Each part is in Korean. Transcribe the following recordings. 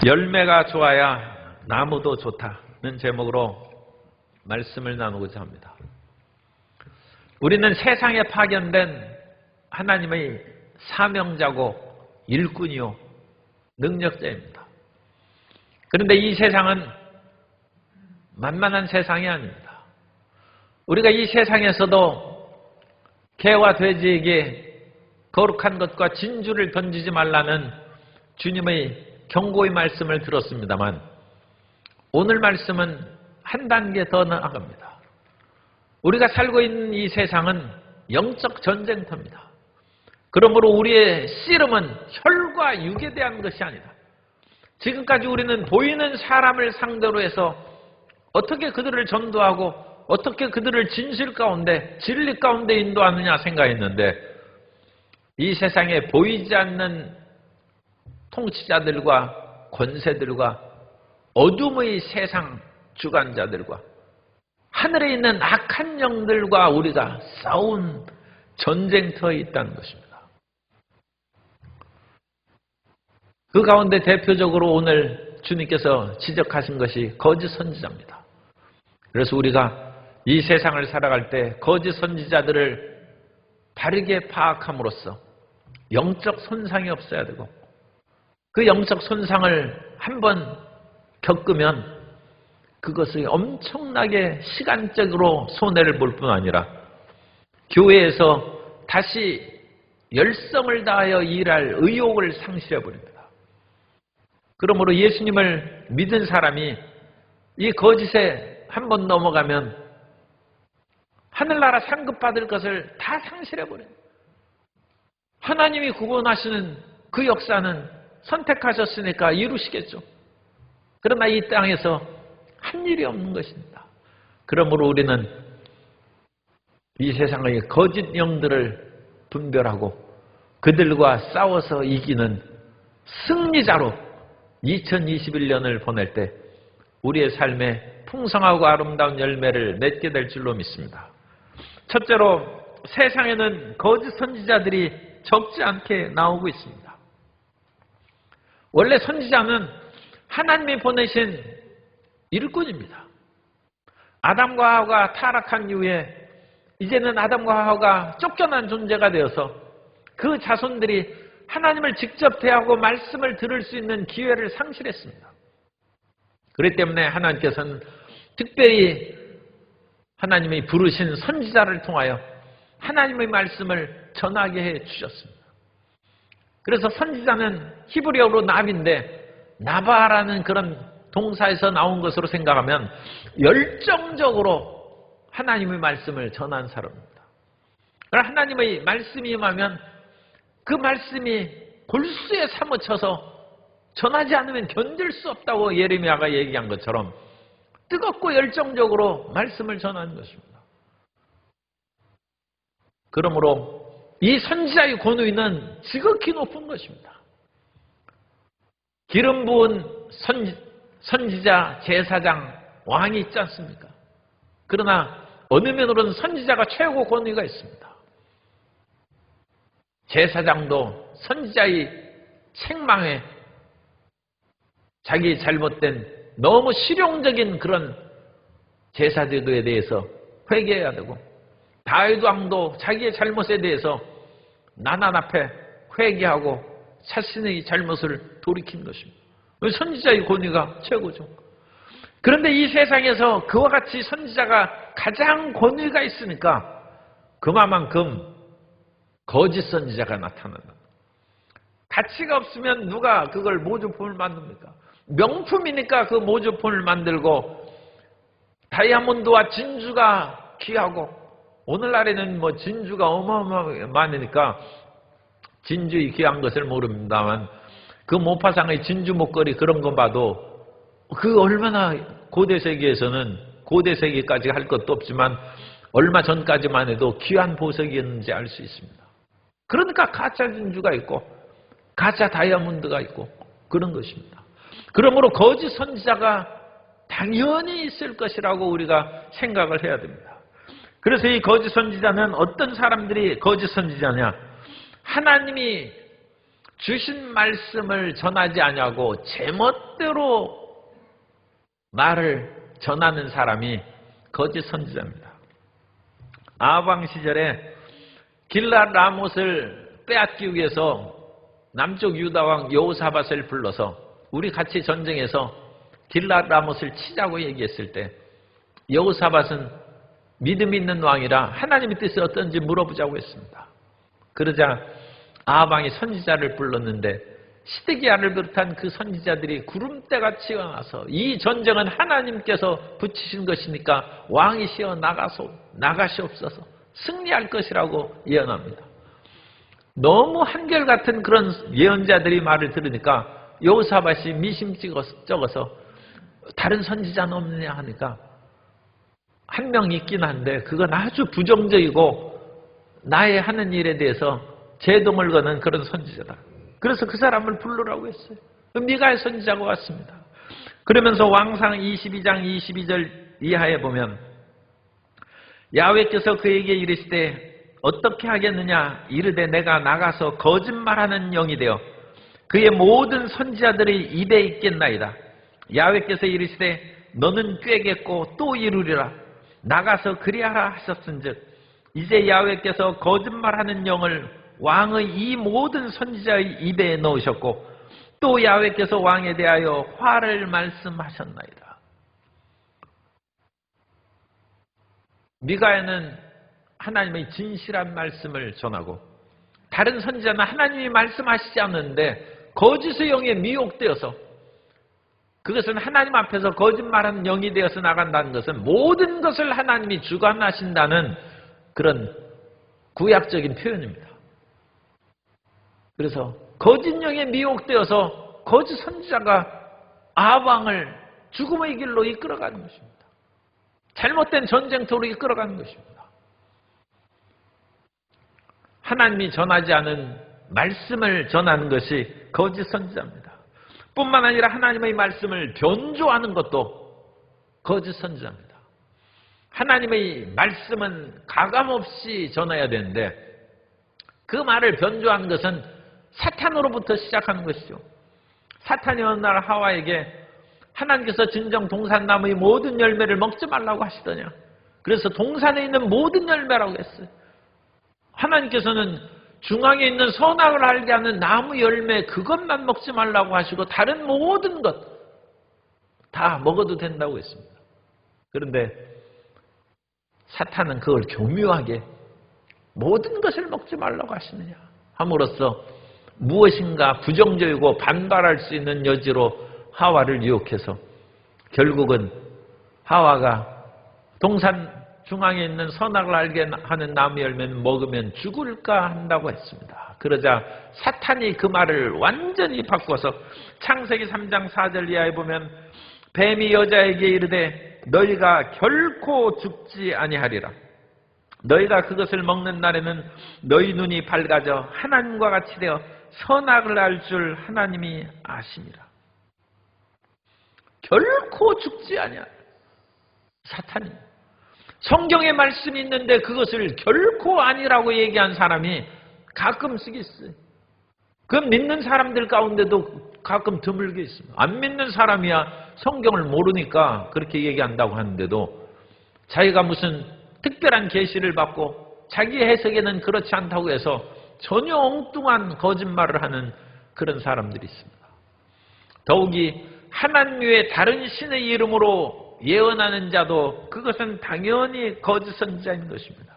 열매가 좋아야 나무도 좋다는 제목으로 말씀을 나누고자 합니다. 우리는 세상에 파견된 하나님의 사명자고 일꾼이요 능력자입니다. 그런데 이 세상은 만만한 세상이 아닙니다. 우리가 이 세상에서도 개와 돼지에게 거룩한 것과 진주를 던지지 말라는 주님의 경고의 말씀을 들었습니다만, 오늘 말씀은 한 단계 더 나아갑니다. 우리가 살고 있는 이 세상은 영적 전쟁터입니다. 그러므로 우리의 씨름은 혈과 육에 대한 것이 아니다. 지금까지 우리는 보이는 사람을 상대로 해서 어떻게 그들을 전도하고 어떻게 그들을 진실 가운데, 진리 가운데 인도하느냐 생각했는데, 이 세상에 보이지 않는 통치자들과 권세들과 어둠의 세상 주관자들과 하늘에 있는 악한 영들과 우리가 싸운 전쟁터에 있다는 것입니다. 그 가운데 대표적으로 오늘 주님께서 지적하신 것이 거짓 선지자입니다. 그래서 우리가 이 세상을 살아갈 때 거짓 선지자들을 바르게 파악함으로써 영적 손상이 없어야 되고, 그 영적 손상을 한번 겪으면 그것이 엄청나게 시간적으로 손해를 볼 뿐 아니라 교회에서 다시 열성을 다하여 일할 의욕을 상실해 버립니다. 그러므로 예수님을 믿은 사람이 이 거짓에 한번 넘어가면 하늘나라 상급받을 것을 다 상실해 버려요. 하나님이 구원하시는 그 역사는 선택하셨으니까 이루시겠죠. 그러나 이 땅에서 한 일이 없는 것입니다. 그러므로 우리는 이 세상의 거짓 영들을 분별하고 그들과 싸워서 이기는 승리자로 2021년을 보낼 때 우리의 삶에 풍성하고 아름다운 열매를 맺게 될 줄로 믿습니다. 첫째로, 세상에는 거짓 선지자들이 적지 않게 나오고 있습니다. 원래 선지자는 하나님이 보내신 일꾼입니다. 아담과 하와가 타락한 이후에 이제는 아담과 하와가 쫓겨난 존재가 되어서 그 자손들이 하나님을 직접 대하고 말씀을 들을 수 있는 기회를 상실했습니다. 그렇기 때문에 하나님께서는 특별히 하나님이 부르신 선지자를 통하여 하나님의 말씀을 전하게 해 주셨습니다. 그래서 선지자는 히브리어로 나비인데, 나바라는 그런 동사에서 나온 것으로 생각하면 열정적으로 하나님의 말씀을 전한 사람입니다. 그러나 하나님의 말씀이 임하면 그 말씀이 골수에 사무쳐서 전하지 않으면 견딜 수 없다고 예레미야가 얘기한 것처럼 뜨겁고 열정적으로 말씀을 전하는 것입니다. 그러므로 이 선지자의 권위는 지극히 높은 것입니다. 기름 부은 선지자, 제사장, 왕이 있지 않습니까? 그러나 어느 면으로는 선지자가 최고 권위가 있습니다. 제사장도 선지자의 책망에 자기 잘못된 너무 실용적인 그런 제사제도에 대해서 회개해야 되고, 다윗 왕도 자기의 잘못에 대해서 나난 앞에 회개하고 자신의 잘못을 돌이킨 것입니다. 선지자의 권위가 최고죠. 그런데 이 세상에서 그와 같이 선지자가 가장 권위가 있으니까 그만큼 거짓 선지자가 나타난다. 가치가 없으면 누가 그걸 모조품을 만듭니까? 명품이니까 그 모조품을 만들고, 다이아몬드와 진주가 귀하고, 오늘날에는 뭐 진주가 어마어마하니까 진주의 귀한 것을 모릅니다만, 그 모파상의 진주 목걸이 그런 거 봐도 그 얼마나 고대 세계에서는, 고대 세계까지 할 것도 없지만 얼마 전까지만 해도 귀한 보석이었는지 알 수 있습니다. 그러니까 가짜 진주가 있고 가짜 다이아몬드가 있고 그런 것입니다. 그러므로 거짓 선지자가 당연히 있을 것이라고 우리가 생각을 해야 됩니다. 그래서 이 거짓 선지자는 어떤 사람들이 거짓 선지자냐? 하나님이 주신 말씀을 전하지 아니하고 제멋대로 말을 전하는 사람이 거짓 선지자입니다. 아합 왕 시절에 길랏 라못을 빼앗기 위해서 남쪽 유다 왕 여호사밧을 불러서 우리 같이 전쟁해서 길랏 라못을 치자고 얘기했을 때 여호사밧은 믿음 있는 왕이라 하나님의 뜻이 어떤지 물어보자고 했습니다. 그러자 아합 왕이 선지자를 불렀는데 시드기야를 비롯한 그 선지자들이 구름대같이 일어나서 이 전쟁은 하나님께서 붙이신 것이니까 왕이 시어 나가시옵소서 승리할 것이라고 예언합니다. 너무 한결같은 그런 예언자들이 말을 들으니까 여호사밧이 미심쩍어서 다른 선지자는 없느냐 하니까 한 명 있긴 한데 그건 아주 부정적이고 나의 하는 일에 대해서 제동을 거는 그런 선지자다. 그래서 그 사람을 부르라고 했어요. 미가의 선지자가 왔습니다. 그러면서 왕상 22장 22절 이하에 보면 야훼께서 그에게 이르시되 어떻게 하겠느냐 이르되 내가 나가서 거짓말하는 영이 되어 그의 모든 선지자들의 입에 있겠나이다. 야훼께서 이르시되 너는 꾀겠고 또 이루리라. 나가서 그리하라 하셨은즉 이제 야훼께서 거짓말하는 영을 왕의 이 모든 선지자의 입에 넣으셨고 또 야훼께서 왕에 대하여 화를 말씀하셨나이다. 미가야는 하나님의 진실한 말씀을 전하고 다른 선지자는 하나님이 말씀하시지 않는데 거짓의 영에 미혹되어서 그것은 하나님 앞에서 거짓말하는 영이 되어서 나간다는 것은 모든 것을 하나님이 주관하신다는 그런 구약적인 표현입니다. 그래서 거짓 영에 미혹되어서 거짓 선지자가 아합 왕을 죽음의 길로 이끌어가는 것입니다. 잘못된 전쟁터로 이끌어가는 것입니다. 하나님이 전하지 않은 말씀을 전하는 것이 거짓 선지자입니다. 뿐만 아니라 하나님의 말씀을 변조하는 것도 거짓 선지자입니다. 하나님의 말씀은 가감없이 전해야 되는데 그 말을 변조하는 것은 사탄으로부터 시작하는 것이죠. 사탄이 어느 날 하와에게 하나님께서 진정 동산나무의 모든 열매를 먹지 말라고 하시더냐. 그래서 동산에 있는 모든 열매라고 했어요. 하나님께서는 중앙에 있는 선악을 알게 하는 나무 열매 그것만 먹지 말라고 하시고 다른 모든 것 다 먹어도 된다고 했습니다. 그런데 사탄은 그걸 교묘하게 모든 것을 먹지 말라고 하시느냐 함으로써 무엇인가 부정적이고 반발할 수 있는 여지로 하와를 유혹해서 결국은 하와가 동산 중앙에 있는 선악을 알게 하는 나무 열매는 먹으면 죽을까 한다고 했습니다. 그러자 사탄이 그 말을 완전히 바꿔서 창세기 3장 4절 이하에 보면 뱀이 여자에게 이르되 너희가 결코 죽지 아니하리라. 너희가 그것을 먹는 날에는 너희 눈이 밝아져 하나님과 같이 되어 선악을 알 줄 하나님이 아시니라. 결코 죽지 아니하리라. 사탄이 성경에 말씀이 있는데 그것을 결코 아니라고 얘기한 사람이 가끔씩 있어요. 그 믿는 사람들 가운데도 가끔 드물게 있습니다. 안 믿는 사람이야 성경을 모르니까 그렇게 얘기한다고 하는데도 자기가 무슨 특별한 계시를 받고 자기 해석에는 그렇지 않다고 해서 전혀 엉뚱한 거짓말을 하는 그런 사람들이 있습니다. 더욱이 하나님 외에 다른 신의 이름으로 예언하는 자도 그것은 당연히 거짓 선지자인 것입니다.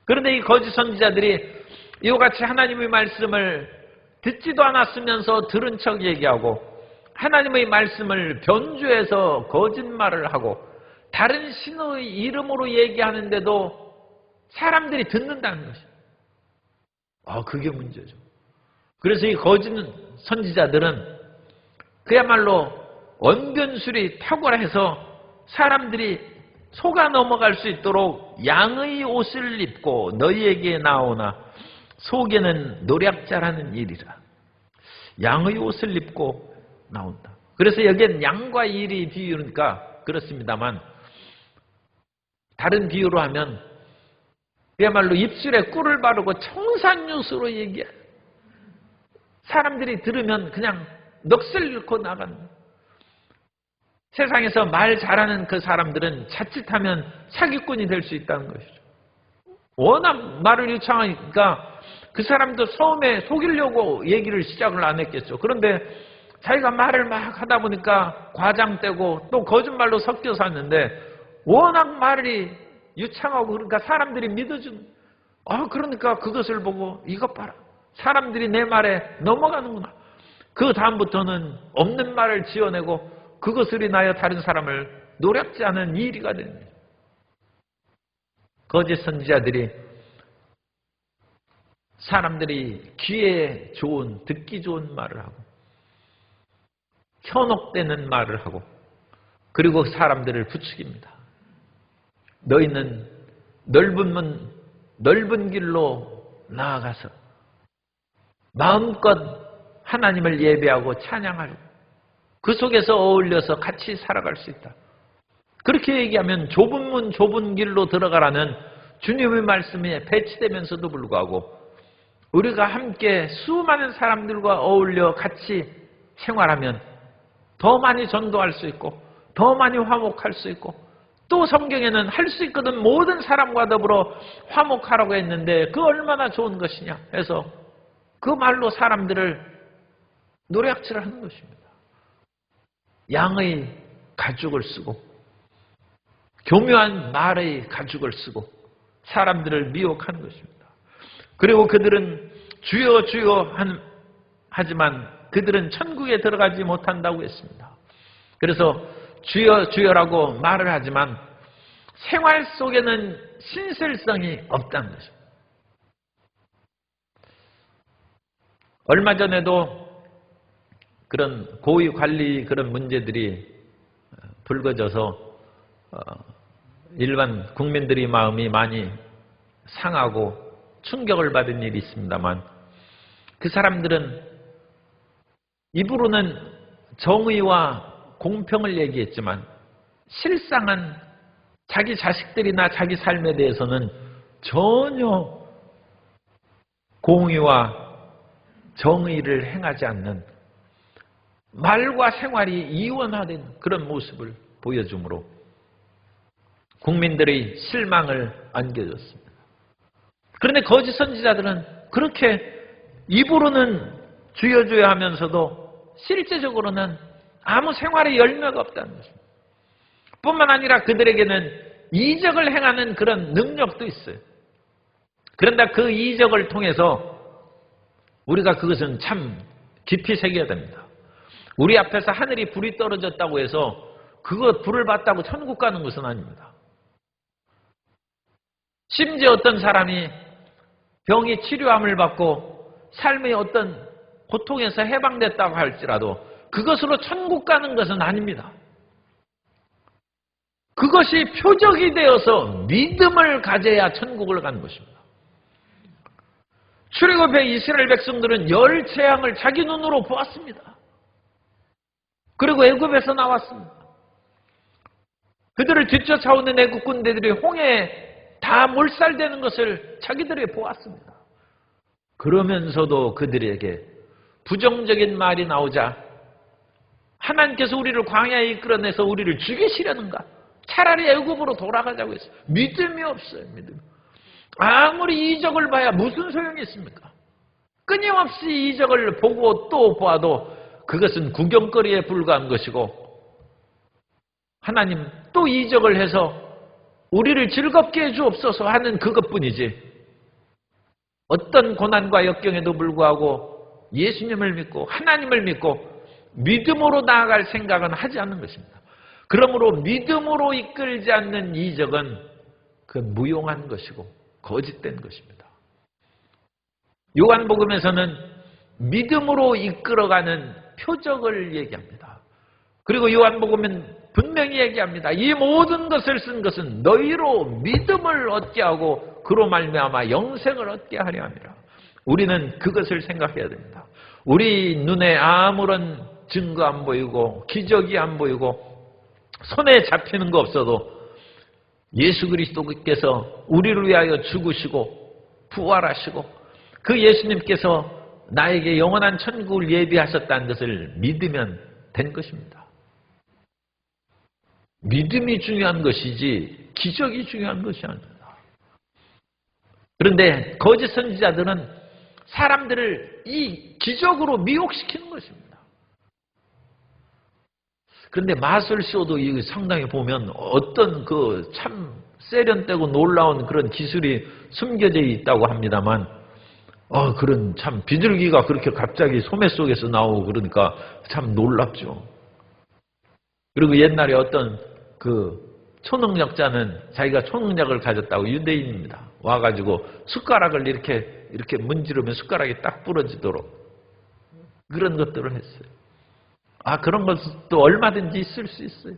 그런데 이 거짓 선지자들이 이와 같이 하나님의 말씀을 듣지도 않았으면서 들은 척 얘기하고 하나님의 말씀을 변주해서 거짓말을 하고 다른 신의 이름으로 얘기하는데도 사람들이 듣는다는 것입니다. 그게 문제죠. 그래서 이 거짓 선지자들은 그야말로 언변술이 탁월해서 사람들이 속아 넘어갈 수 있도록 양의 옷을 입고 너희에게 나오나 속에는 노략자라는 일이라. 양의 옷을 입고 나온다. 그래서 여기엔 양과 일이 비유니까 그렇습니다만 다른 비유로 하면 그야말로 입술에 꿀을 바르고 청산유수로 얘기해. 사람들이 들으면 그냥 넋을 잃고 나가는 거예요. 세상에서 말 잘하는 그 사람들은 자칫하면 사기꾼이 될 수 있다는 것이죠. 워낙 말을 유창하니까 그 사람도 처음에 속이려고 얘기를 시작을 안 했겠죠. 그런데 자기가 말을 막 하다 보니까 과장되고 또 거짓말로 섞여서 하는데 워낙 말이 유창하고 그러니까 사람들이 믿어주는. 그러니까 그것을 보고 이것 봐라. 사람들이 내 말에 넘어가는구나. 그 다음부터는 없는 말을 지어내고 그것을 인하여 다른 사람을 노력지 않은 일이가 됩니다. 거짓 선지자들이 사람들이 귀에 좋은, 듣기 좋은 말을 하고 현혹되는 말을 하고 그리고 사람들을 부추깁니다. 너희는 넓은 길로 나아가서 마음껏 하나님을 예배하고 찬양하고 그 속에서 어울려서 같이 살아갈 수 있다. 그렇게 얘기하면 좁은 문 좁은 길로 들어가라는 주님의 말씀에 배치되면서도 불구하고 우리가 함께 수많은 사람들과 어울려 같이 생활하면 더 많이 전도할 수 있고 더 많이 화목할 수 있고 또 성경에는 할 수 있거든 모든 사람과 더불어 화목하라고 했는데 그 얼마나 좋은 것이냐 해서 그 말로 사람들을 노략질을 하는 것입니다. 양의 가죽을 쓰고 교묘한 말의 가죽을 쓰고 사람들을 미혹하는 것입니다. 그리고 그들은 주여 주여 하지만 그들은 천국에 들어가지 못한다고 했습니다. 그래서 주여 주여라고 말을 하지만 생활 속에는 신실성이 없다는 것입니다. 얼마 전에도 그런 고위 관리 그런 문제들이 불거져서 일반 국민들의 마음이 많이 상하고 충격을 받은 일이 있습니다만 그 사람들은 입으로는 정의와 공평을 얘기했지만 실상은 자기 자식들이나 자기 삶에 대해서는 전혀 공의와 정의를 행하지 않는 말과 생활이 이원화된 그런 모습을 보여주므로 국민들의 실망을 안겨줬습니다. 그런데 거짓 선지자들은 그렇게 입으로는 주여 주여 하면서도 실제적으로는 아무 생활의 열매가 없다는 것입니다. 뿐만 아니라 그들에게는 이적을 행하는 그런 능력도 있어요. 그런데 그 이적을 통해서 우리가 그것은 참 깊이 새겨야 됩니다. 우리 앞에서 하늘이 불이 떨어졌다고 해서 그것 불을 받다고 천국 가는 것은 아닙니다. 심지어 어떤 사람이 병이 치료함을 받고 삶의 어떤 고통에서 해방됐다고 할지라도 그것으로 천국 가는 것은 아닙니다. 그것이 표적이 되어서 믿음을 가져야 천국을 가는 것입니다. 출애굽의 이스라엘 백성들은 열 재앙을 자기 눈으로 보았습니다. 그리고 애굽에서 나왔습니다. 그들을 뒤쫓아오는 애굽 군대들이 홍해에 다 몰살되는 것을 자기들이 보았습니다. 그러면서도 그들에게 부정적인 말이 나오자 하나님께서 우리를 광야에 이끌어내서 우리를 죽이시려는가? 차라리 애굽으로 돌아가자고 했어요. 믿음이 없어요. 믿음. 아무리 이적을 봐야 무슨 소용이 있습니까? 끊임없이 이적을 보고 또 보아도 그것은 구경거리에 불과한 것이고 하나님 또 이적을 해서 우리를 즐겁게 해주옵소서 하는 그것뿐이지 어떤 고난과 역경에도 불구하고 예수님을 믿고 하나님을 믿고 믿음으로 나아갈 생각은 하지 않는 것입니다. 그러므로 믿음으로 이끌지 않는 이적은 그 무용한 것이고 거짓된 것입니다. 요한복음에서는 믿음으로 이끌어가는 표적을 얘기합니다. 그리고 요한복음은 분명히 얘기합니다. 이 모든 것을 쓴 것은 너희로 믿음을 얻게 하고 그로 말미암아 영생을 얻게 하려 함이라. 우리는 그것을 생각해야 됩니다. 우리 눈에 아무런 증거 안 보이고 기적이 안 보이고 손에 잡히는 거 없어도 예수 그리스도께서 우리를 위하여 죽으시고 부활하시고 그 예수님께서 나에게 영원한 천국을 예비하셨다는 것을 믿으면 된 것입니다. 믿음이 중요한 것이지 기적이 중요한 것이 아닙니다. 그런데 거짓 선지자들은 사람들을 이 기적으로 미혹시키는 것입니다. 그런데 마술쇼도 상당히 보면 어떤 그 참 세련되고 놀라운 그런 기술이 숨겨져 있다고 합니다만, 그런 참 비둘기가 그렇게 갑자기 소매 속에서 나오고 그러니까 참 놀랍죠. 그리고 옛날에 어떤 그 초능력자는 자기가 초능력을 가졌다고, 유대인입니다. 와가지고 숟가락을 이렇게 문지르면 숟가락이 딱 부러지도록 그런 것들을 했어요. 그런 것도 얼마든지 있을 수 있어요.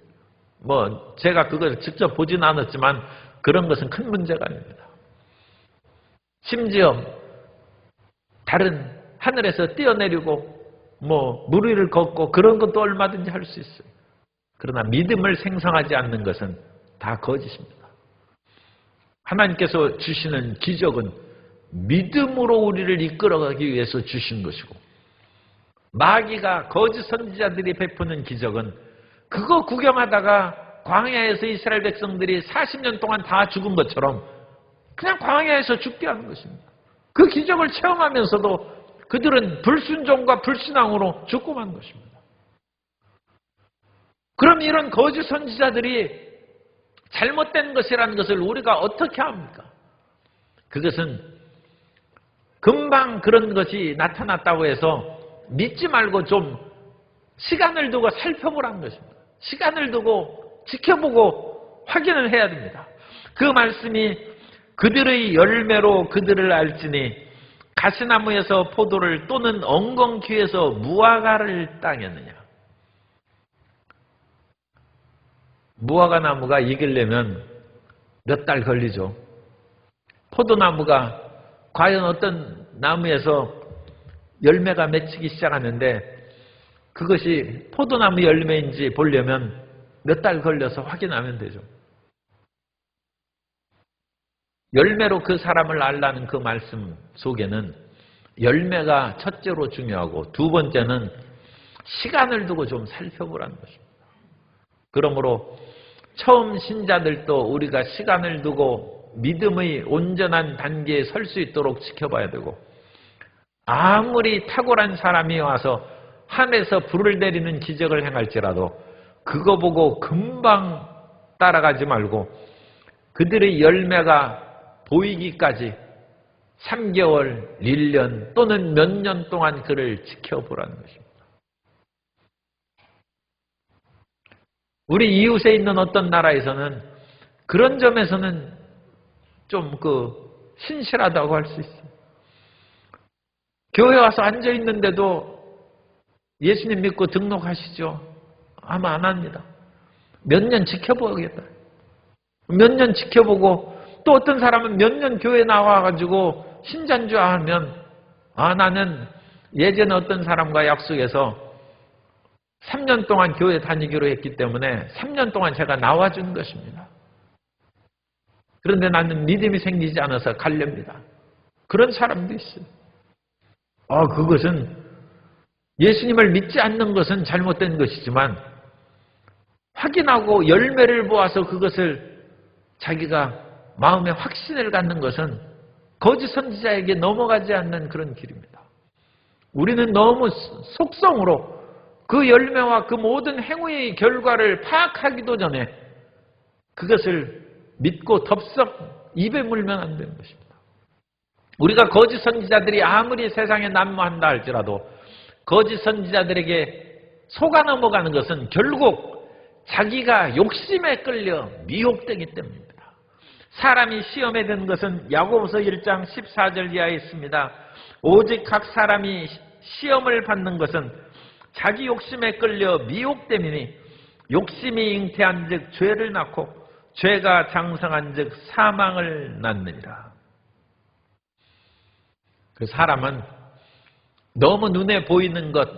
제가 그걸 직접 보진 않았지만 그런 것은 큰 문제가 아닙니다. 심지어 다른 하늘에서 뛰어내리고 물 위를 걷고 그런 것도 얼마든지 할 수 있어요. 그러나 믿음을 생성하지 않는 것은 다 거짓입니다. 하나님께서 주시는 기적은 믿음으로 우리를 이끌어가기 위해서 주신 것이고, 마귀가 거짓 선지자들이 베푸는 기적은 그거 구경하다가 광야에서 이스라엘 백성들이 40년 동안 다 죽은 것처럼 그냥 광야에서 죽게 하는 것입니다. 그 기적을 체험하면서도 그들은 불순종과 불신앙으로 죽고 만 것입니다. 그럼 이런 거짓 선지자들이 잘못된 것이라는 것을 우리가 어떻게 합니까? 그것은 금방 그런 것이 나타났다고 해서 믿지 말고 좀 시간을 두고 살펴보라는 것입니다. 시간을 두고 지켜보고 확인을 해야 됩니다. 그 말씀이 그들의 열매로 그들을 알지니 가시나무에서 포도를 또는 엉겅퀴에서 무화과를 따겠느냐. 무화과 나무가 익으려면 몇 달 걸리죠. 포도나무가 과연 어떤 나무에서 열매가 맺히기 시작하는데 그것이 포도나무 열매인지 보려면 몇 달 걸려서 확인하면 되죠. 열매로 그 사람을 알라는 그 말씀 속에는 열매가 첫째로 중요하고 두 번째는 시간을 두고 좀 살펴보라는 것입니다. 그러므로 처음 신자들도 우리가 시간을 두고 믿음의 온전한 단계에 설 수 있도록 지켜봐야 되고, 아무리 탁월한 사람이 와서 하늘에서 불을 내리는 기적을 행할지라도 그거 보고 금방 따라가지 말고 그들의 열매가 보이기까지 3개월, 1년 또는 몇 년 동안 그를 지켜보라는 것입니다. 우리 이웃에 있는 어떤 나라에서는 그런 점에서는 좀 신실하다고 할 수 있어요. 교회 와서 앉아 있는데도 예수님 믿고 등록하시죠? 아마 안 합니다. 몇 년 지켜보겠다. 몇 년 지켜보고 또 어떤 사람은 몇 년 교회 나와가지고 신자인 줄 알면 나는 예전에 어떤 사람과 약속해서 3년 동안 교회 다니기로 했기 때문에 3년 동안 제가 나와준 것입니다. 그런데 나는 믿음이 생기지 않아서 갈렵니다. 그런 사람도 있어요. 그것은 예수님을 믿지 않는 것은 잘못된 것이지만 확인하고 열매를 보아서 그것을 자기가 마음에 확신을 갖는 것은 거짓 선지자에게 넘어가지 않는 그런 길입니다. 우리는 너무 속성으로 그 열매와 그 모든 행위의 결과를 파악하기도 전에 그것을 믿고 덥석 입에 물면 안 되는 것입니다. 우리가 거짓 선지자들이 아무리 세상에 난무한다 할지라도 거짓 선지자들에게 속아 넘어가는 것은 결국 자기가 욕심에 끌려 미혹되기 때문입니다. 사람이 시험에 든 것은 야고보서 1장 14절 이하에 있습니다. 오직 각 사람이 시험을 받는 것은 자기 욕심에 끌려 미혹됨이니 욕심이 잉태한 즉 죄를 낳고 죄가 장성한 즉 사망을 낳느니라. 그 사람은 너무 눈에 보이는 것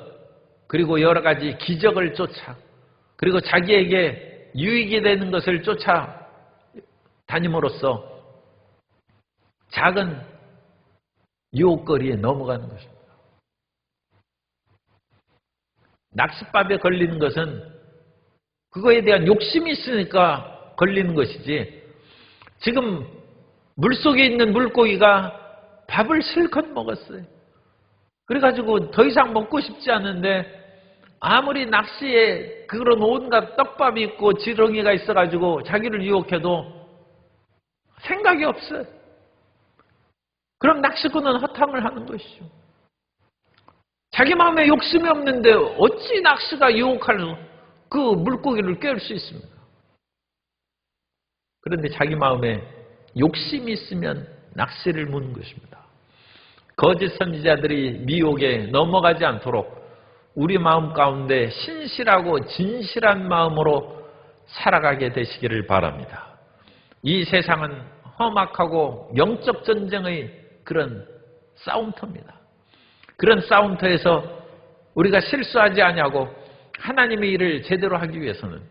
그리고 여러 가지 기적을 쫓아 그리고 자기에게 유익이 되는 것을 쫓아 다님으로써 작은 유혹거리에 넘어가는 것입니다. 낚싯밥에 걸리는 것은 그거에 대한 욕심이 있으니까 걸리는 것이지, 지금 물속에 있는 물고기가 밥을 실컷 먹었어요. 그래가지고 더 이상 먹고 싶지 않은데 아무리 낚시에 그런 온갖 떡밥이 있고 지렁이가 있어가지고 자기를 유혹해도 생각이 없어요. 그럼 낚시꾼은 허탕을 하는 것이죠. 자기 마음에 욕심이 없는데 어찌 낚시가 유혹할 그 물고기를 깰 수 있습니까? 그런데 자기 마음에 욕심이 있으면 낚시를 무는 것입니다. 거짓 선지자들이 미혹에 넘어가지 않도록 우리 마음 가운데 신실하고 진실한 마음으로 살아가게 되시기를 바랍니다. 이 세상은 험악하고 영적 전쟁의 그런 싸움터입니다. 그런 싸움터에서 우리가 실수하지 아니하고 하나님의 일을 제대로 하기 위해서는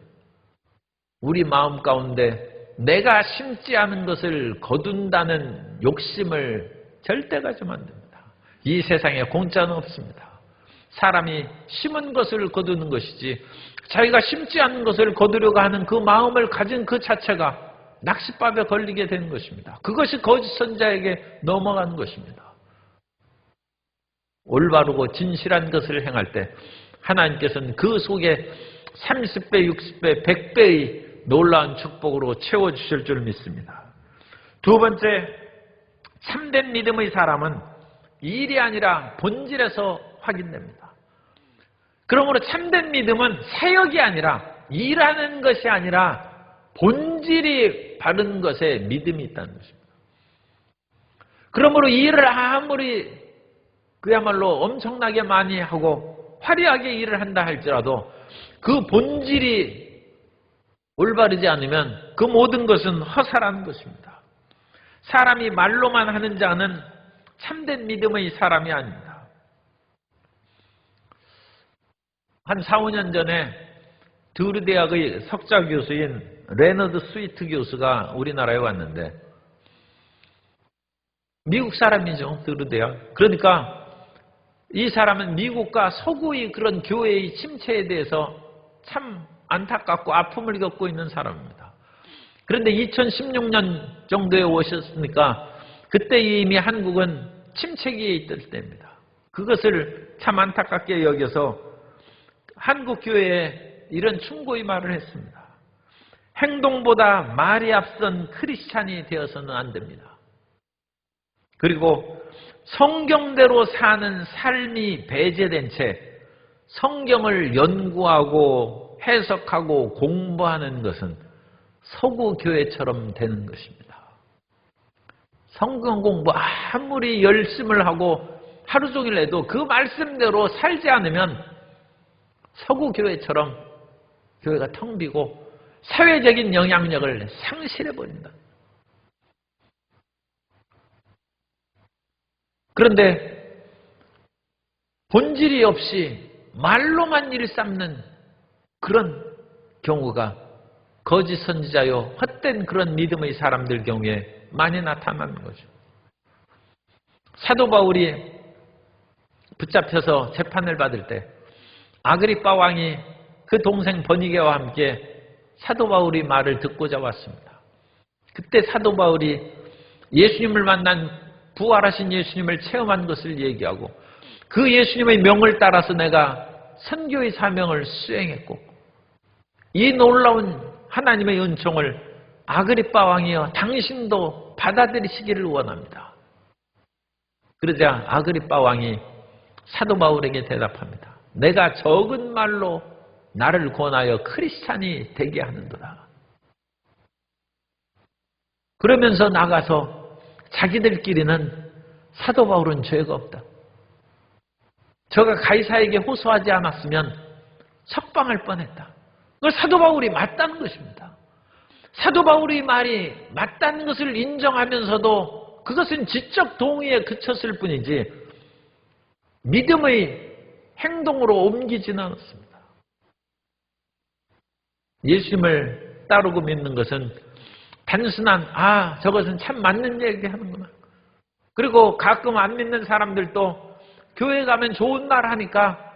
우리 마음 가운데 내가 심지 않은 것을 거둔다는 욕심을 절대 가지면 안 됩니다. 이 세상에 공짜는 없습니다. 사람이 심은 것을 거두는 것이지 자기가 심지 않은 것을 거두려고 하는 그 마음을 가진 그 자체가 낚싯밥에 걸리게 되는 것입니다. 그것이 거짓 선지자에게 넘어가는 것입니다. 올바르고 진실한 것을 행할 때 하나님께서는 그 속에 30배, 60배, 100배의 놀라운 축복으로 채워주실 줄 믿습니다. 두 번째, 참된 믿음의 사람은 일이 아니라 본질에서 확인됩니다. 그러므로 참된 믿음은 사역이 아니라 일하는 것이 아니라 본질이 바른 것에 믿음이 있다는 것입니다. 그러므로 일을 아무리 그야말로 엄청나게 많이 하고 화려하게 일을 한다 할지라도 그 본질이 올바르지 않으면 그 모든 것은 허사라는 것입니다. 사람이 말로만 하는 자는 참된 믿음의 사람이 아닙니다. 한 4, 5년 전에 드루 대학의 석좌 교수인 레너드 스위트 교수가 우리나라에 왔는데, 미국 사람이죠, 드루 대학. 그러니까 이 사람은 미국과 서구의 그런 교회의 침체에 대해서 참 안타깝고 아픔을 겪고 있는 사람입니다. 그런데 2016년 정도에 오셨으니까 그때 이미 한국은 침체기에 있을 때입니다. 그것을 참 안타깝게 여겨서 한국 교회에 이런 충고의 말을 했습니다. 행동보다 말이 앞선 크리스찬이 되어서는 안 됩니다. 그리고 성경대로 사는 삶이 배제된 채 성경을 연구하고 해석하고 공부하는 것은 서구 교회처럼 되는 것입니다. 성경 공부 아무리 열심을 하고 하루 종일 해도 그 말씀대로 살지 않으면 서구 교회처럼 교회가 텅 비고 사회적인 영향력을 상실해버린다. 그런데 본질이 없이 말로만 일삼는 그런 경우가 거짓 선지자요 헛된 그런 믿음의 사람들 경우에 많이 나타나는 거죠. 사도 바울이 붙잡혀서 재판을 받을 때 아그리빠 왕이 그 동생 버니게와 함께 사도 바울의 말을 듣고자 왔습니다. 그때 사도 바울이 예수님을 만난 부활하신 예수님을 체험한 것을 얘기하고 그 예수님의 명을 따라서 내가 선교의 사명을 수행했고 이 놀라운 하나님의 은총을 아그리빠 왕이여 당신도 받아들이시기를 원합니다. 그러자 아그리빠 왕이 사도 바울에게 대답합니다. 내가 적은 말로 나를 권하여 크리스찬이 되게 하는도다. 그러면서 나가서 자기들끼리는 사도 바울은 죄가 없다. 저가 가이사에게 호소하지 않았으면 석방할 뻔했다. 그걸 사도 바울이 맞다는 것입니다. 사도 바울의 말이 맞다는 것을 인정하면서도 그것은 지적 동의에 그쳤을 뿐이지 믿음의 행동으로 옮기지는 않았습니다. 예수님을 따르고 믿는 것은 단순한 저것은 참 맞는 얘기 하는구나. 그리고 가끔 안 믿는 사람들도 교회 가면 좋은 말 하니까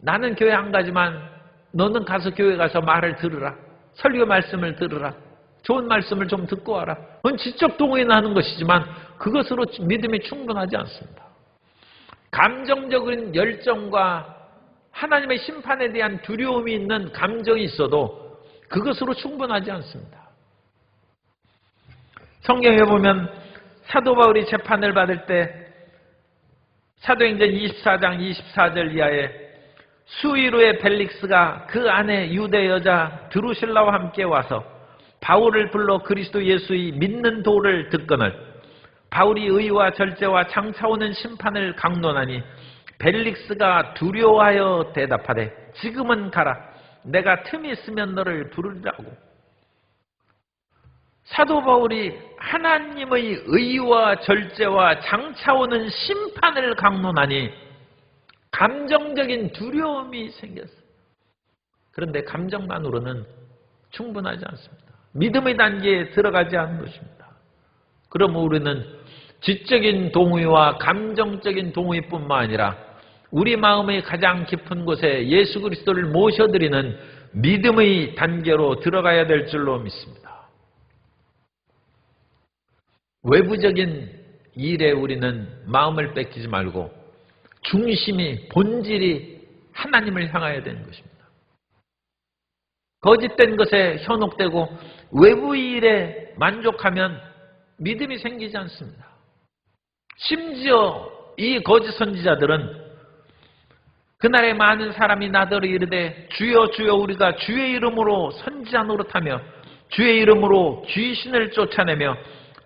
나는 교회 안 가지만 너는 가서 교회 가서 말을 들으라. 설교 말씀을 들으라. 좋은 말씀을 좀 듣고 와라. 그건 지적 동의는 하는 것이지만 그것으로 믿음이 충분하지 않습니다. 감정적인 열정과 하나님의 심판에 대한 두려움이 있는 감정이 있어도 그것으로 충분하지 않습니다. 성경에 보면 사도 바울이 재판을 받을 때 사도행전 24장 24절 이하에 수위로의 벨릭스가 그 안에 유대 여자 드루실라와 함께 와서 바울을 불러 그리스도 예수의 믿는 도를 듣거늘 바울이 의와 절제와 장차 오는 심판을 강론하니 벨릭스가 두려워하여 대답하되 지금은 가라. 내가 틈이 있으면 너를 부르리라고. 사도 바울이 하나님의 의와 절제와 장차 오는 심판을 강론하니 감정적인 두려움이 생겼어요. 그런데 감정만으로는 충분하지 않습니다. 믿음의 단계에 들어가지 않은 것입니다. 그러면 우리는 지적인 동의와 감정적인 동의뿐만 아니라 우리 마음의 가장 깊은 곳에 예수 그리스도를 모셔드리는 믿음의 단계로 들어가야 될 줄로 믿습니다. 외부적인 일에 우리는 마음을 뺏기지 말고 중심이, 본질이 하나님을 향하여야 되는 것입니다. 거짓된 것에 현혹되고 외부 일에 만족하면 믿음이 생기지 않습니다. 심지어 이 거짓 선지자들은 그날에 많은 사람이 나더러 이르되 주여 주여 우리가 주의 이름으로 선지자 노릇하며 주의 이름으로 귀신을 쫓아내며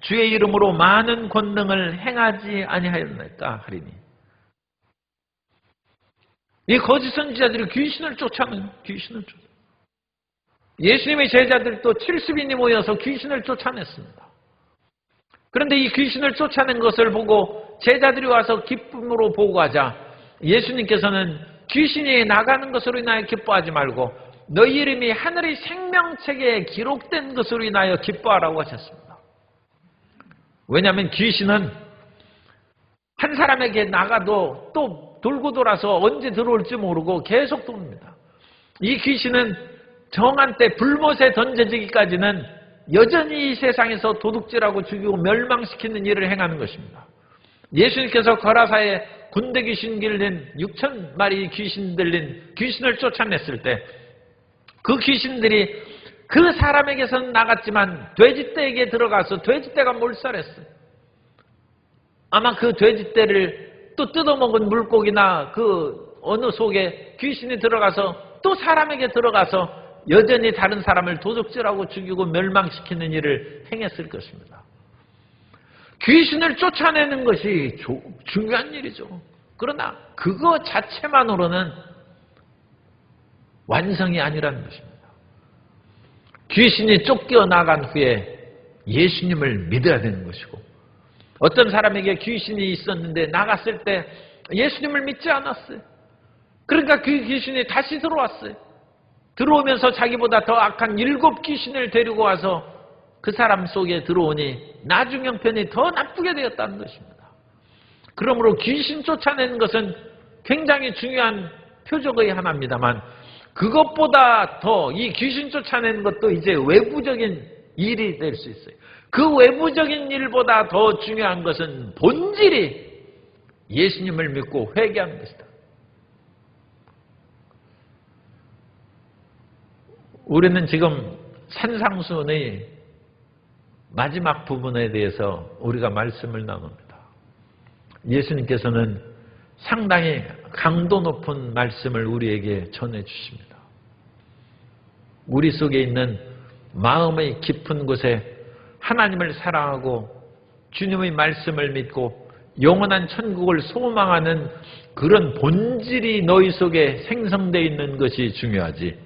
주의 이름으로 많은 권능을 행하지 아니하였나이까 하리니. 이 거짓 선지자들이 귀신을 쫓아내요. 귀신을 쫓아. 예수님의 제자들도 70인이 모여서 귀신을 쫓아냈습니다. 그런데 이 귀신을 쫓아낸 것을 보고 제자들이 와서 기쁨으로 보고하자 예수님께서는 귀신이 나가는 것으로 인하여 기뻐하지 말고 너희 이름이 하늘의 생명책에 기록된 것으로 인하여 기뻐하라고 하셨습니다. 왜냐하면 귀신은 한 사람에게 나가도 또 돌고 돌아서 언제 들어올지 모르고 계속 돕니다. 이 귀신은 정한 때 불못에 던져지기까지는 여전히 이 세상에서 도둑질하고 죽이고 멸망시키는 일을 행하는 것입니다. 예수님께서 거라사에 군대 귀신 길린 6천 마리 귀신 들린 귀신을 쫓아냈을 때 그 귀신들이 그 사람에게서는 나갔지만 돼지떼에게 들어가서 돼지떼가 몰살했어요. 아마 그 돼지떼를 또 뜯어먹은 물고기나 그 어느 속에 귀신이 들어가서 또 사람에게 들어가서 여전히 다른 사람을 도둑질하고 죽이고 멸망시키는 일을 행했을 것입니다. 귀신을 쫓아내는 것이 중요한 일이죠. 그러나 그거 자체만으로는 완성이 아니라는 것입니다. 귀신이 쫓겨나간 후에 예수님을 믿어야 되는 것이고 어떤 사람에게 귀신이 있었는데 나갔을 때 예수님을 믿지 않았어요. 그러니까 그 귀신이 다시 들어왔어요. 들어오면서 자기보다 더 악한 7 귀신을 데리고 와서 그 사람 속에 들어오니 나중 형편이 더 나쁘게 되었다는 것입니다. 그러므로 귀신 쫓아내는 것은 굉장히 중요한 표적의 하나입니다만 그것보다 더 이 귀신 쫓아내는 것도 이제 외부적인 일이 될 수 있어요. 그 외부적인 일보다 더 중요한 것은 본질이 예수님을 믿고 회개하는 것이다. 우리는 지금 산상수훈의 마지막 부분에 대해서 우리가 말씀을 나눕니다. 예수님께서는 상당히 강도 높은 말씀을 우리에게 전해주십니다. 우리 속에 있는 마음의 깊은 곳에 하나님을 사랑하고 주님의 말씀을 믿고 영원한 천국을 소망하는 그런 본질이 너희 속에 생성되어 있는 것이 중요하지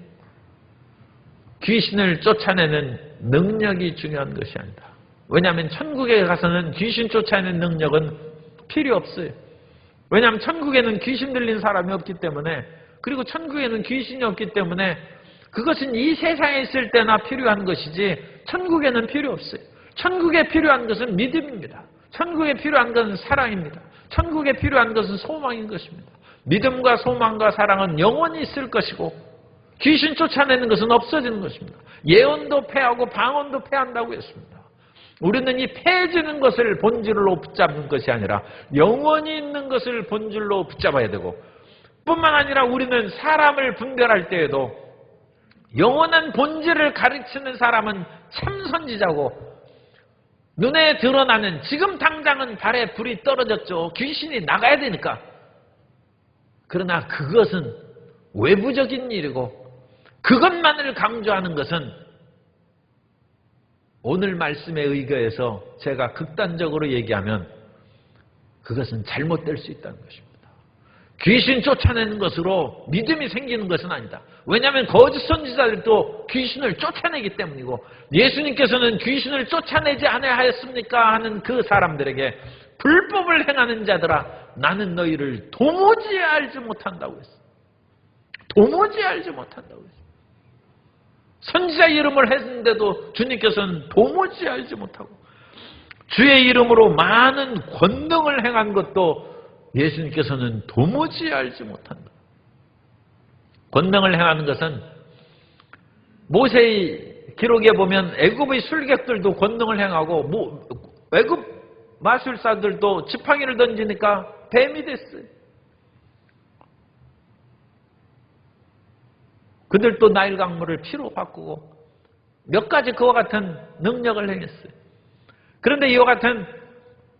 귀신을 쫓아내는 능력이 중요한 것이 아니다. 왜냐하면 천국에 가서는 귀신 쫓아내는 능력은 필요 없어요. 왜냐하면 천국에는 귀신 들린 사람이 없기 때문에 그리고 천국에는 귀신이 없기 때문에 그것은 이 세상에 있을 때나 필요한 것이지 천국에는 필요 없어요. 천국에 필요한 것은 믿음입니다. 천국에 필요한 것은 사랑입니다. 천국에 필요한 것은 소망인 것입니다. 믿음과 소망과 사랑은 영원히 있을 것이고 귀신 쫓아내는 것은 없어지는 것입니다. 예언도 패하고 방언도 패한다고 했습니다. 우리는 이 패해지는 것을 본질로 붙잡는 것이 아니라 영원히 있는 것을 본질로 붙잡아야 되고, 뿐만 아니라 우리는 사람을 분별할 때에도 영원한 본질을 가르치는 사람은 참 선지자고, 눈에 드러나는 지금 당장은 발에 불이 떨어졌죠. 귀신이 나가야 되니까. 그러나 그것은 외부적인 일이고 그것만을 강조하는 것은 오늘 말씀에 의거해서 제가 극단적으로 얘기하면 그것은 잘못될 수 있다는 것입니다. 귀신 쫓아내는 것으로 믿음이 생기는 것은 아니다. 왜냐하면 거짓 선지자들도 귀신을 쫓아내기 때문이고, 예수님께서는 귀신을 쫓아내지 아니하였습니까 하는 그 사람들에게 불법을 행하는 자들아 나는 너희를 도무지 알지 못한다고 했어요. 도무지 알지 못한다고 했어요. 선지자 이름을 했는데도 주님께서는 도무지 알지 못하고, 주의 이름으로 많은 권능을 행한 것도 예수님께서는 도무지 알지 못한다. 권능을 행하는 것은 모세의 기록에 보면 애굽의 술객들도 권능을 행하고 애굽 마술사들도 지팡이를 던지니까 뱀이 됐어요. 그들도 나일 강물을 피로 바꾸고 몇 가지 그와 같은 능력을 행했어요. 그런데 이와 같은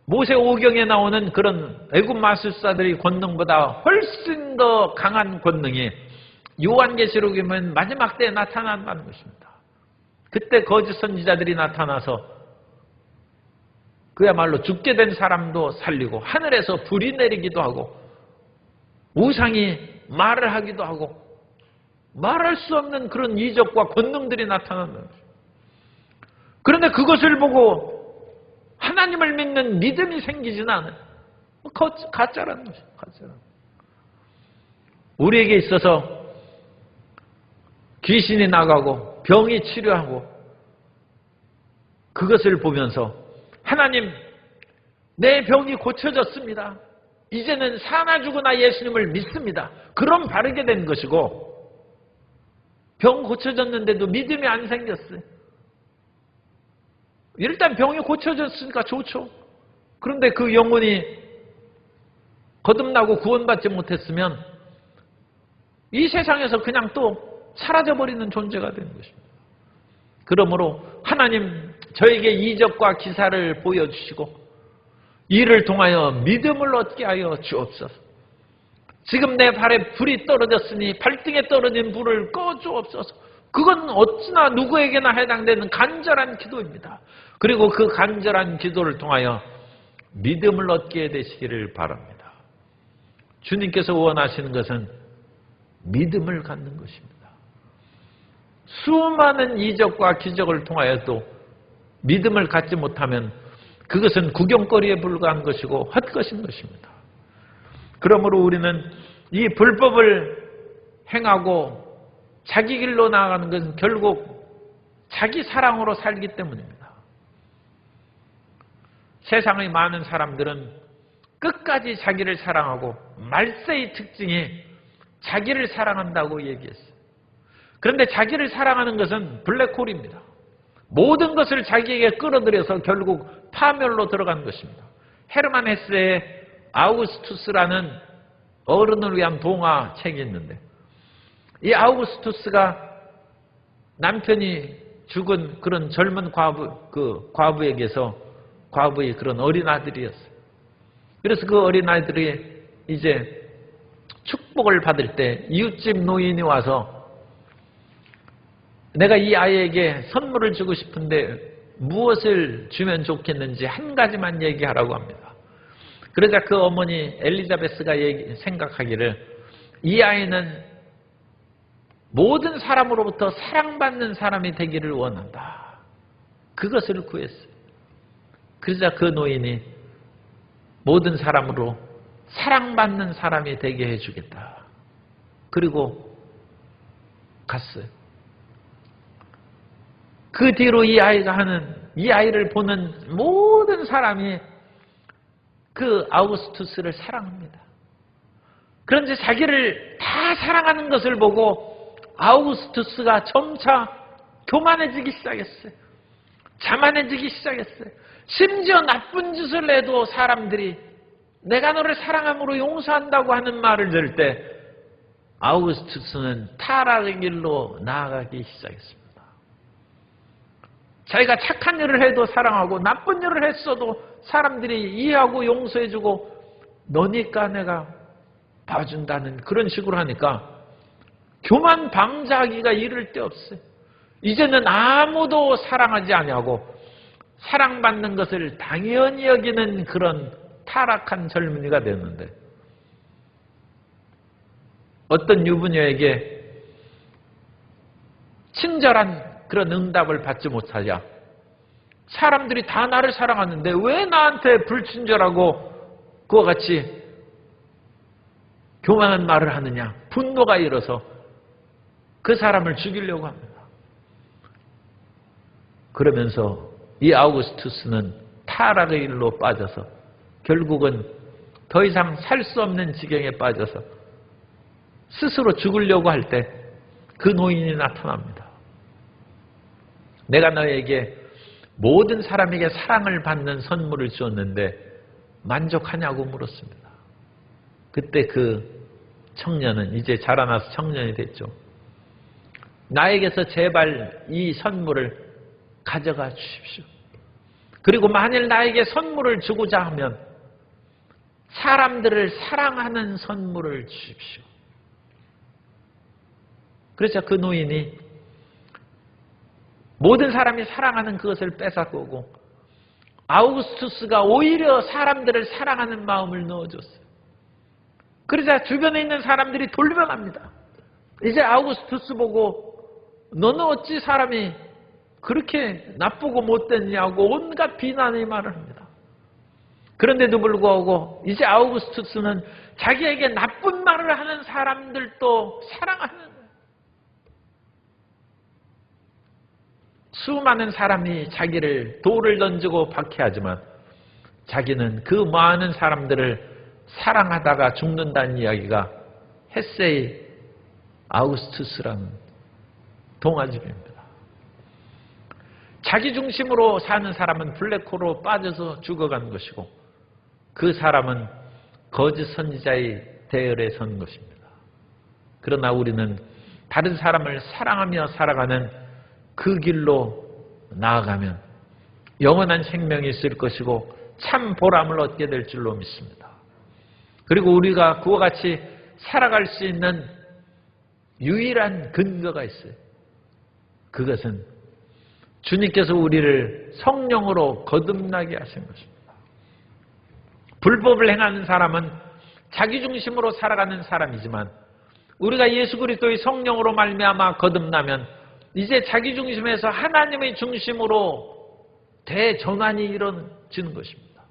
모세 오경에 나오는 그런 애굽 마술사들의 권능보다 훨씬 더 강한 권능이 요한계시록에 보면 마지막 때에 나타난다는 것입니다. 그때 거짓 선지자들이 나타나서 그야말로 죽게 된 사람도 살리고 하늘에서 불이 내리기도 하고 우상이 말을 하기도 하고 말할 수 없는 그런 이적과 권능들이 나타나는 것입니다. 그런데 그것을 보고 하나님을 믿는 믿음이 생기지는 않아요. 가짜라는 것이에요. 가짜라는. 우리에게 있어서 귀신이 나가고 병이 치료하고 그것을 보면서 하나님 내 병이 고쳐졌습니다. 이제는 사나 죽으나 예수님을 믿습니다. 그럼 바르게 된 것이고, 병 고쳐졌는데도 믿음이 안 생겼어요. 일단 병이 고쳐졌으니까 좋죠. 그런데 그 영혼이 거듭나고 구원받지 못했으면 이 세상에서 그냥 또 사라져버리는 존재가 되는 것입니다. 그러므로 하나님 저에게 이적과 기사를 보여주시고 이를 통하여 믿음을 얻게 하여 주옵소서. 지금 내 발에 불이 떨어졌으니 발등에 떨어진 불을 꺼 주옵소서. 그건 어찌나 누구에게나 해당되는 간절한 기도입니다. 그리고 그 간절한 기도를 통하여 믿음을 얻게 되시기를 바랍니다. 주님께서 원하시는 것은 믿음을 갖는 것입니다. 수많은 이적과 기적을 통하여도 믿음을 갖지 못하면 그것은 구경거리에 불과한 것이고 헛것인 것입니다. 그러므로 우리는 이 불법을 행하고 자기 길로 나아가는 것은 결국 자기 사랑으로 살기 때문입니다. 세상의 많은 사람들은 끝까지 자기를 사랑하고 말세의 특징이 자기를 사랑한다고 얘기했어요. 그런데 자기를 사랑하는 것은 블랙홀입니다. 모든 것을 자기에게 끌어들여서 결국 파멸로 들어가는 것입니다. 헤르만 헤세의 아우구스투스라는 어른을 위한 동화 책이 있는데, 이 아우구스투스가 남편이 죽은 그런 젊은 과부에게서 과부의 그런 어린아들이었어요. 그래서 그 어린아들이 이제 축복을 받을 때 이웃집 노인이 와서 내가 이 아이에게 선물을 주고 싶은데 무엇을 주면 좋겠는지 한 가지만 얘기하라고 합니다. 그러자 그 어머니 엘리자베스가 생각하기를 이 아이는 모든 사람으로부터 사랑받는 사람이 되기를 원한다. 그것을 구했어요. 그러자 그 노인이 모든 사람으로 사랑받는 사람이 되게 해주겠다. 그리고 갔어요. 그 뒤로 이 아이를 보는 모든 사람이 그 아우구스투스를 사랑합니다. 그런데 자기를 다 사랑하는 것을 보고 아우구스투스가 점차 교만해지기 시작했어요. 자만해지기 시작했어요. 심지어 나쁜 짓을 해도 사람들이 내가 너를 사랑함으로 용서한다고 하는 말을 들을 때 아우구스투스는 타락의 길로 나아가기 시작했습니다. 자기가 착한 일을 해도 사랑하고 나쁜 일을 했어도 사람들이 이해하고 용서해주고 너니까 내가 봐준다는 그런 식으로 하니까 교만 방자하기가 이를 데 없어요. 이제는 아무도 사랑하지 아니하고 사랑받는 것을 당연히 여기는 그런 타락한 젊은이가 됐는데 어떤 유부녀에게 친절한 그런 응답을 받지 못하자 사람들이 다 나를 사랑하는데 왜 나한테 불친절하고 그와 같이 교만한 말을 하느냐 분노가 일어서 그 사람을 죽이려고 합니다. 그러면서 이 아우구스투스는 타락의 일로 빠져서 결국은 더 이상 살 수 없는 지경에 빠져서 스스로 죽으려고 할 때 그 노인이 나타납니다. 내가 너에게 모든 사람에게 사랑을 받는 선물을 주었는데 만족하냐고 물었습니다. 그때 그 청년은 이제 자라나서 청년이 됐죠. 나에게서 제발 이 선물을 가져가 주십시오. 그리고 만일 나에게 선물을 주고자 하면 사람들을 사랑하는 선물을 주십시오. 그래서 그 노인이 모든 사람이 사랑하는 그것을 뺏어오고 아우구스투스가 오히려 사람들을 사랑하는 마음을 넣어줬어요. 그러자 주변에 있는 사람들이 돌변합니다. 이제 아우구스투스 보고 너는 어찌 사람이 그렇게 나쁘고 못됐냐고 온갖 비난의 말을 합니다. 그런데도 불구하고 이제 아우구스투스는 자기에게 나쁜 말을 하는 사람들도 사랑하는 거예요. 수많은 사람이 자기를 돌을 던지고 박해하지만 자기는 그 많은 사람들을 사랑하다가 죽는다는 이야기가 헤세이 아우구스투스라는 동화집입니다. 자기 중심으로 사는 사람은 블랙홀로 빠져서 죽어가는 것이고 그 사람은 거짓 선지자의 대열에 선 것입니다. 그러나 우리는 다른 사람을 사랑하며 살아가는 그 길로 나아가면 영원한 생명이 있을 것이고 참 보람을 얻게 될 줄로 믿습니다. 그리고 우리가 그와 같이 살아갈 수 있는 유일한 근거가 있어요. 그것은 주님께서 우리를 성령으로 거듭나게 하신 것입니다. 불법을 행하는 사람은 자기 중심으로 살아가는 사람이지만 우리가 예수 그리스도의 성령으로 말미암아 거듭나면 이제 자기 중심에서 하나님의 중심으로 대전환이 이루어지는 것입니다.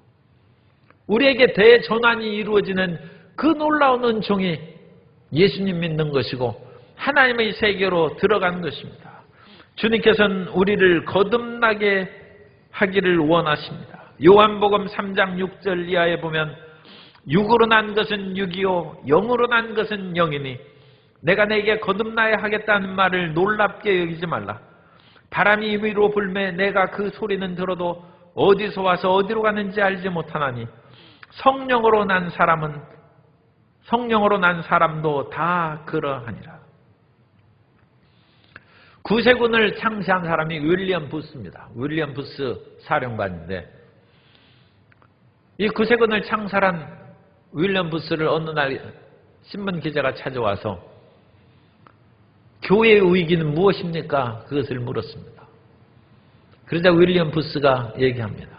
우리에게 대전환이 이루어지는 그 놀라운 은총이 예수님 믿는 것이고 하나님의 세계로 들어가는 것입니다. 주님께서는 우리를 거듭나게 하기를 원하십니다. 요한복음 3장 6절 이하에 보면 육으로 난 것은 육이요 영으로 난 것은 영이니 내가 내게 거듭나야 하겠다는 말을 놀랍게 여기지 말라. 바람이 위로 불매 내가 그 소리는 들어도 어디서 와서 어디로 가는지 알지 못하나니 성령으로 난 사람도 다 그러하니라. 구세군을 창시한 사람이 윌리엄 부스입니다. 윌리엄 부스 사령관인데 이 구세군을 창설한 윌리엄 부스를 어느 날 신문 기자가 찾아와서 교회의 위기는 무엇입니까? 그것을 물었습니다. 그러자 윌리엄 부스가 얘기합니다.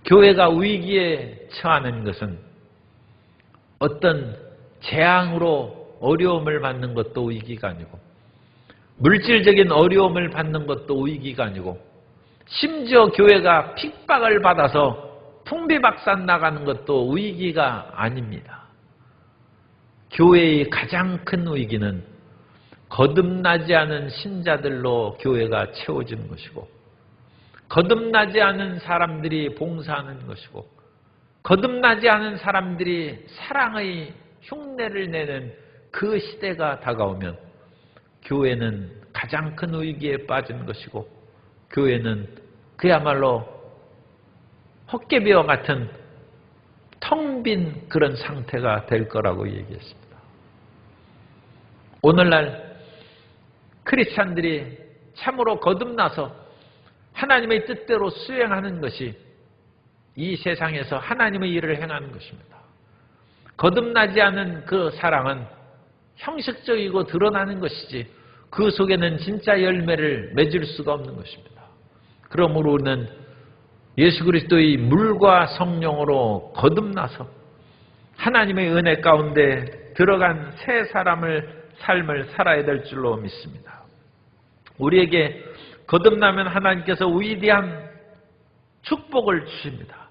교회가 위기에 처하는 것은 어떤 재앙으로 어려움을 받는 것도 위기가 아니고 물질적인 어려움을 받는 것도 위기가 아니고 심지어 교회가 핍박을 받아서 풍비박산 나가는 것도 위기가 아닙니다. 교회의 가장 큰 위기는 거듭나지 않은 신자들로 교회가 채워지는 것이고 거듭나지 않은 사람들이 봉사하는 것이고 거듭나지 않은 사람들이 사랑의 흉내를 내는 그 시대가 다가오면 교회는 가장 큰 위기에 빠진 것이고 교회는 그야말로 헛개비와 같은 텅 빈 그런 상태가 될 거라고 얘기했습니다. 오늘날 크리스찬들이 참으로 거듭나서 하나님의 뜻대로 수행하는 것이 이 세상에서 하나님의 일을 행하는 것입니다. 거듭나지 않은 그 사랑은 형식적이고 드러나는 것이지 그 속에는 진짜 열매를 맺을 수가 없는 것입니다. 그러므로 우리는 예수 그리스도의 물과 성령으로 거듭나서 하나님의 은혜 가운데 들어간 새 삶을 살아야 될 줄로 믿습니다. 우리에게 거듭나면 하나님께서 위대한 축복을 주십니다.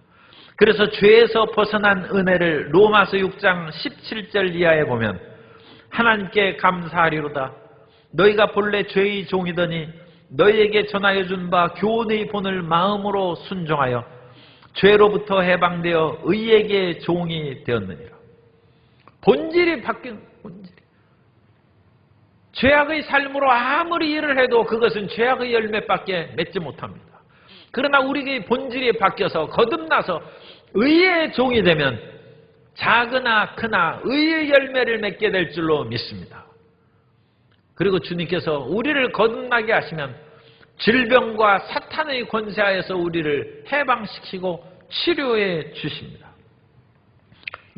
그래서 죄에서 벗어난 은혜를 로마서 6장 17절 이하에 보면 하나님께 감사하리로다. 너희가 본래 죄의 종이더니 너희에게 전하여 준 바 교훈의 본을 마음으로 순종하여 죄로부터 해방되어 의에게 종이 되었느니라. 본질이 바뀐 본질이. 죄악의 삶으로 아무리 일을 해도 그것은 죄악의 열매밖에 맺지 못합니다. 그러나 우리의 본질이 바뀌어서 거듭나서 의의 종이 되면 작으나 크나 의의 열매를 맺게 될 줄로 믿습니다. 그리고 주님께서 우리를 거듭나게 하시면 질병과 사탄의 권세하에서 우리를 해방시키고 치료해 주십니다.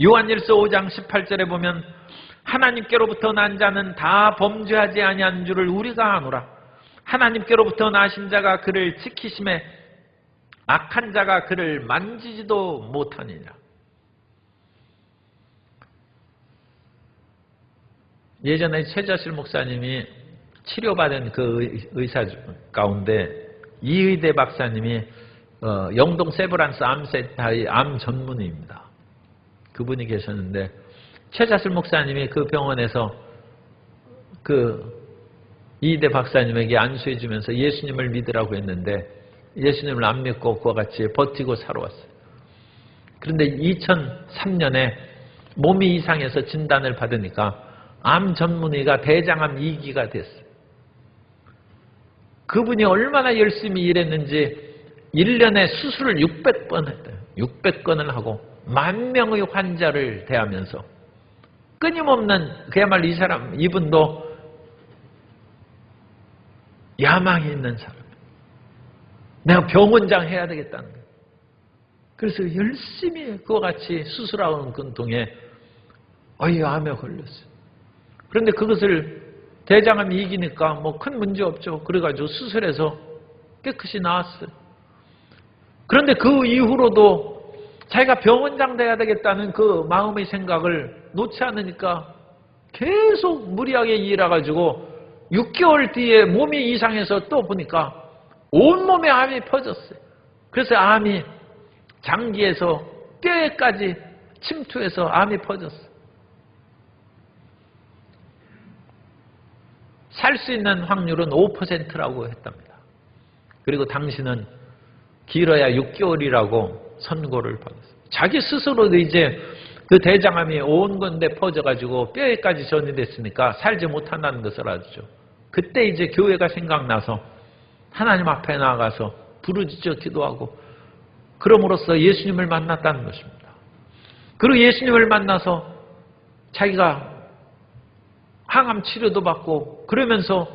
요한일서 5장 18절에 보면 하나님께로부터 난 자는 다 범죄하지 아니한 줄을 우리가 아노라. 하나님께로부터 나신 자가 그를 지키심에 악한 자가 그를 만지지도 못하니라. 예전에 최자실 목사님이 치료받은 그 의사 가운데 이의대 박사님이 영동 세브란스 암센터의 암 전문의입니다. 그분이 계셨는데 최자실 목사님이 그 병원에서 그 이의대 박사님에게 안수해 주면서 예수님을 믿으라고 했는데 예수님을 안 믿고 그와 같이 버티고 살아왔어요. 그런데 2003년에 몸이 이상해서 진단을 받으니까 암 전문의가 대장암 2기가 됐어요. 그분이 얼마나 열심히 일했는지 1년에 수술을 600번 했대요. 600건을 하고 10,000명의 환자를 대하면서 끊임없는 그야말로 이분도 야망이 있는 사람. 내가 병원장 해야 되겠다는 거예요. 그래서 열심히 그와 같이 수술하는 그 동에 암에 걸렸어요. 그런데 그것을 대장암 2기니까 뭐 큰 문제 없죠. 그래가지고 수술해서 깨끗이 나았어요. 그런데 그 이후로도 자기가 병원장 돼야 되겠다는 그 마음의 생각을 놓지 않으니까 계속 무리하게 일해가지고 6개월 뒤에 몸이 이상해서 또 보니까 온몸에 암이 퍼졌어요. 그래서 암이 장기에서 뼈에까지 침투해서 암이 퍼졌어요. 살 수 있는 확률은 5%라고 했답니다. 그리고 당신은 길어야 6개월이라고 선고를 받았어요. 자기 스스로도 이제 그 대장암이 온 건데 퍼져가지고 뼈에까지 전이됐으니까 살지 못한다는 것을 알죠. 그때 이제 교회가 생각나서 하나님 앞에 나가서 부르짖어 기도하고 그럼으로써 예수님을 만났다는 것입니다. 그리고 예수님을 만나서 자기가 항암 치료도 받고 그러면서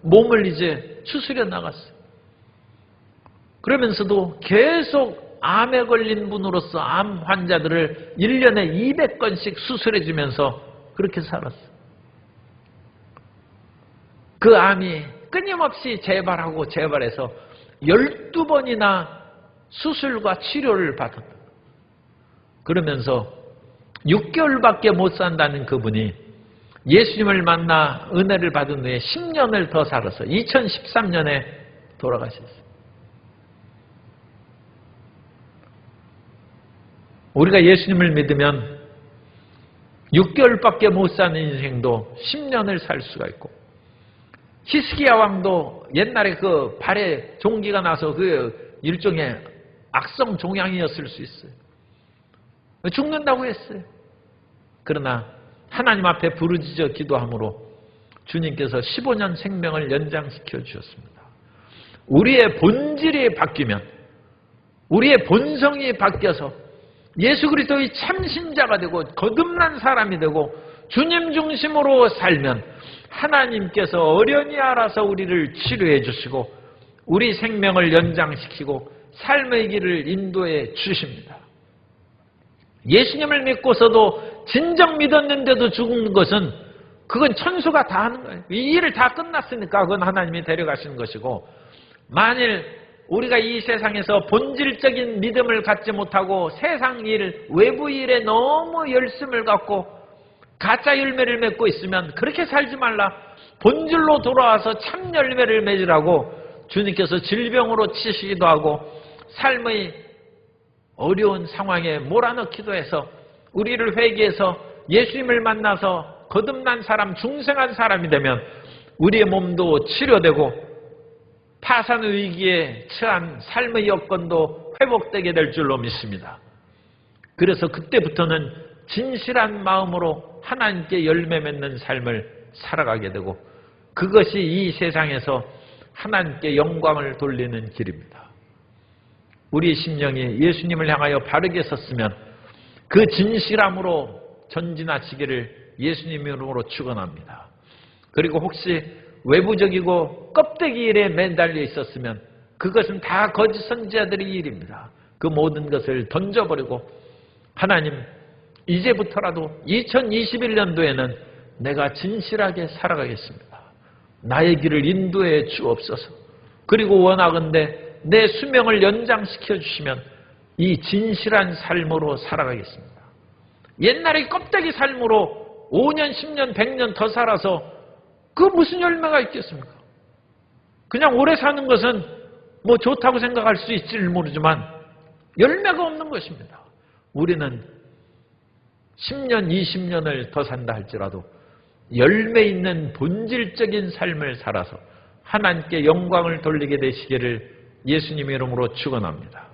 몸을 이제 추스려 나갔어요. 그러면서도 계속 암에 걸린 분으로서 암 환자들을 1년에 200건씩 수술해 주면서 그렇게 살았어요. 그 암이 끊임없이 재발하고 재발해서 12번이나 수술과 치료를 받았다. 그러면서 6개월밖에 못 산다는 그분이 예수님을 만나 은혜를 받은 후에 10년을 더 살아서 2013년에 돌아가셨어요. 우리가 예수님을 믿으면 6개월밖에 못 사는 인생도 10년을 살 수가 있고 히스기야 왕도 옛날에 그 발에 종기가 나서 그 일종의 악성 종양이었을 수 있어요. 죽는다고 했어요. 그러나 하나님 앞에 부르짖어 기도함으로 주님께서 15년 생명을 연장시켜 주셨습니다. 우리의 본질이 바뀌면, 우리의 본성이 바뀌어서 예수 그리스도의 참신자가 되고 거듭난 사람이 되고 주님 중심으로 살면 하나님께서 어련히 알아서 우리를 치료해 주시고 우리 생명을 연장시키고 삶의 길을 인도해 주십니다. 예수님을 믿고서도 진정 믿었는데도 죽은 것은 그건 천수가 다 하는 거예요. 이 일을 다 끝났으니까 그건 하나님이 데려가시는 것이고, 만일 우리가 이 세상에서 본질적인 믿음을 갖지 못하고 세상 일, 외부 일에 너무 열심을 갖고 가짜 열매를 맺고 있으면 그렇게 살지 말라. 본질로 돌아와서 참 열매를 맺으라고 주님께서 질병으로 치시기도 하고 삶의 어려운 상황에 몰아넣기도 해서 우리를 회개해서 예수님을 만나서 거듭난 사람, 중생한 사람이 되면 우리의 몸도 치료되고 파산 위기에 처한 삶의 여건도 회복되게 될 줄로 믿습니다. 그래서 그때부터는 진실한 마음으로 하나님께 열매 맺는 삶을 살아가게 되고 그것이 이 세상에서 하나님께 영광을 돌리는 길입니다. 우리 심령이 예수님을 향하여 바르게 섰으면 그 진실함으로 전진하시기를 예수님 이름으로 축원합니다. 그리고 혹시 외부적이고 껍데기 일에 매달려 있었으면 그것은 다 거짓 선지자들의 일입니다. 그 모든 것을 던져버리고 하나님, 이제부터라도 2021년도에는 내가 진실하게 살아가겠습니다. 나의 길을 인도해 주옵소서. 그리고 원하건대 내 수명을 연장시켜 주시면 이 진실한 삶으로 살아가겠습니다. 옛날에 껍데기 삶으로 5년, 10년, 100년 더 살아서 그 무슨 열매가 있겠습니까? 그냥 오래 사는 것은 뭐 좋다고 생각할 수 있지를 모르지만 열매가 없는 것입니다. 우리는 10년, 20년을 더 산다 할지라도 열매 있는 본질적인 삶을 살아서 하나님께 영광을 돌리게 되시기를 예수님의 이름으로 축원합니다.